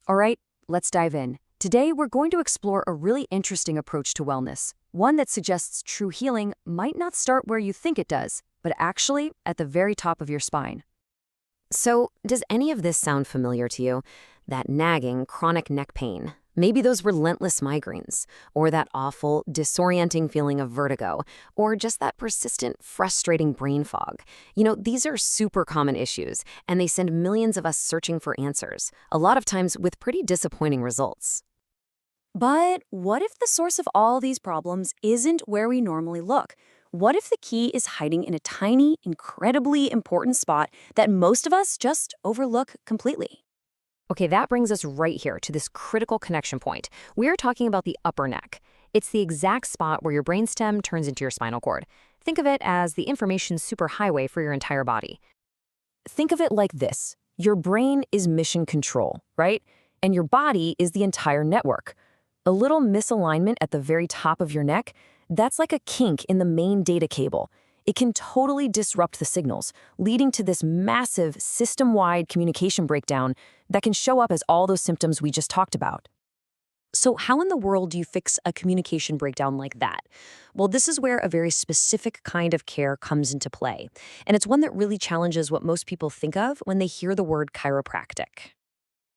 All right, let's dive in. Today, we're going to explore a really interesting approach to wellness, one that suggests true healing might not start where you think it does, but actually at the very top of your spine. So, does any of this sound familiar to you? That nagging, chronic neck pain, maybe those relentless migraines, or that awful, disorienting feeling of vertigo, or just that persistent, frustrating brain fog. These are super common issues, and they send millions of us searching for answers, a lot of times with pretty disappointing results. But what if the source of all these problems isn't where we normally look? What if the key is hiding in a tiny, incredibly important spot that most of us just overlook completely? Okay, that brings us right here to this critical connection point. We're talking about the upper neck. It's the exact spot where your brainstem turns into your spinal cord. Think of it as the information superhighway for your entire body. Think of it like this. Your brain is mission control, right? And your body is the entire network. A little misalignment at the very top of your neck, that's like a kink in the main data cable. It can totally disrupt the signals, leading to this massive system-wide communication breakdown that can show up as all those symptoms we just talked about. So how in the world do you fix a communication breakdown like that? Well, this is where a very specific kind of care comes into play. And it's one that really challenges what most people think of when they hear the word chiropractic.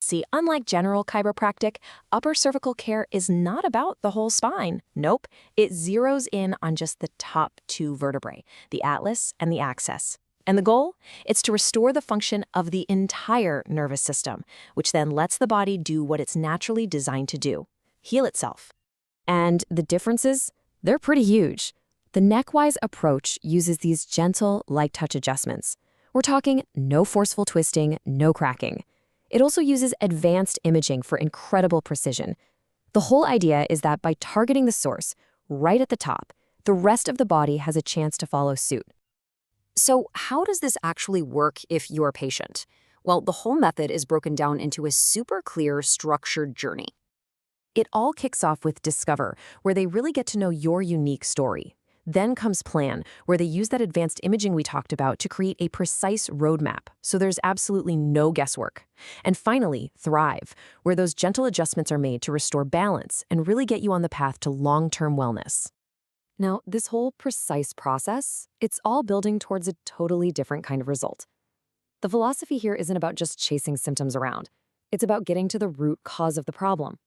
See, unlike general chiropractic, upper cervical care is not about the whole spine. Nope, it zeroes in on just the top two vertebrae, the atlas and the axis. And the goal? It's to restore the function of the entire nervous system, which then lets the body do what it's naturally designed to do, heal itself. And the differences? They're pretty huge. The Neckwise approach uses these gentle, light touch adjustments. We're talking no forceful twisting, no cracking. It also uses advanced imaging for incredible precision. The whole idea is that by targeting the source, right at the top, the rest of the body has a chance to follow suit. So how does this actually work if you're a patient? Well, the whole method is broken down into a super clear, structured journey. It all kicks off with Discover, where they really get to know your unique story. Then comes Plan, where they use that advanced imaging we talked about to create a precise roadmap, so there's absolutely no guesswork. And finally, Thrive, where those gentle adjustments are made to restore balance and really get you on the path to long-term wellness. Now, this whole precise process, it's all building towards a totally different kind of result. The philosophy here isn't about just chasing symptoms around. It's about getting to the root cause of the problem.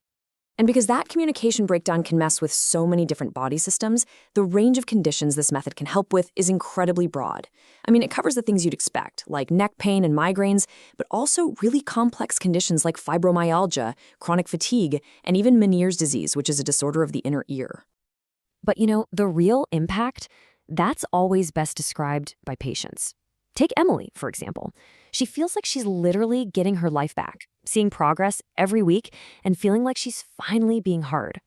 And because that communication breakdown can mess with so many different body systems, the range of conditions this method can help with is incredibly broad. I mean, it covers the things you'd expect, like neck pain and migraines, but also really complex conditions like fibromyalgia, chronic fatigue, and even Meniere's disease, which is a disorder of the inner ear. But the real impact, that's always best described by patients. Take Emily, for example. She feels like she's literally getting her life back, seeing progress every week and feeling like she's finally being heard.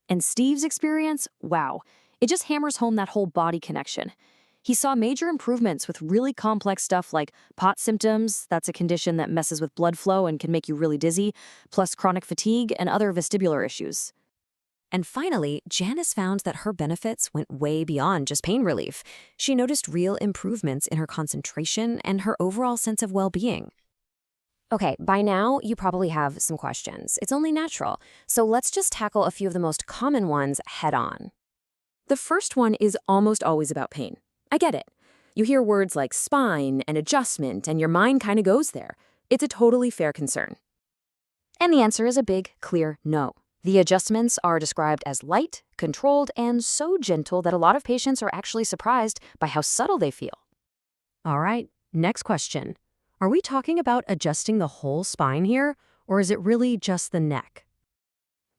And Steve's experience, wow, it just hammers home that whole body connection. He saw major improvements with really complex stuff like POT symptoms, that's a condition that messes with blood flow and can make you really dizzy, plus chronic fatigue and other vestibular issues. And finally, Janice found that her benefits went way beyond just pain relief. She noticed real improvements in her concentration and her overall sense of well-being. Okay, by now, you probably have some questions. It's only natural. So let's just tackle a few of the most common ones head on. The first one is almost always about pain. I get it. You hear words like spine and adjustment, and your mind kind of goes there. It's a totally fair concern. And the answer is a big, clear no. The adjustments are described as light, controlled, and so gentle that a lot of patients are actually surprised by how subtle they feel. All right, next question. Are we talking about adjusting the whole spine here, or is it really just the neck?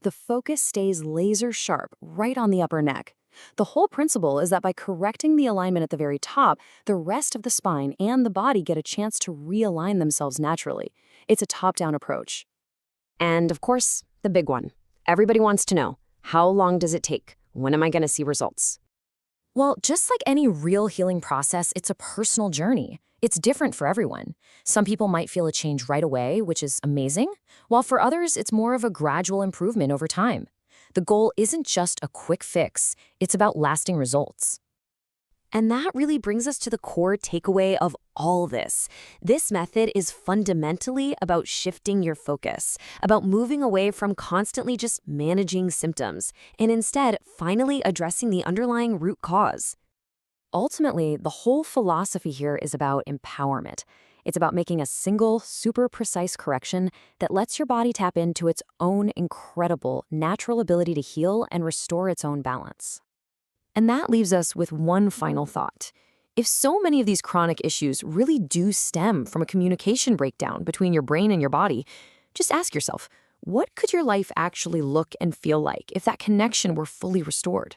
The focus stays laser sharp right on the upper neck. The whole principle is that by correcting the alignment at the very top, the rest of the spine and the body get a chance to realign themselves naturally. It's a top-down approach. And of course, the big one. Everybody wants to know, how long does it take? When am I going to see results? Well, just like any real healing process, it's a personal journey. It's different for everyone. Some people might feel a change right away, which is amazing, while for others, it's more of a gradual improvement over time. The goal isn't just a quick fix, it's about lasting results. And that really brings us to the core takeaway of all this. This method is fundamentally about shifting your focus, about moving away from constantly just managing symptoms, and instead finally addressing the underlying root cause. Ultimately, the whole philosophy here is about empowerment. It's about making a single, super precise correction that lets your body tap into its own incredible natural ability to heal and restore its own balance. And that leaves us with one final thought. If so many of these chronic issues really do stem from a communication breakdown between your brain and your body, just ask yourself, what could your life actually look and feel like if that connection were fully restored?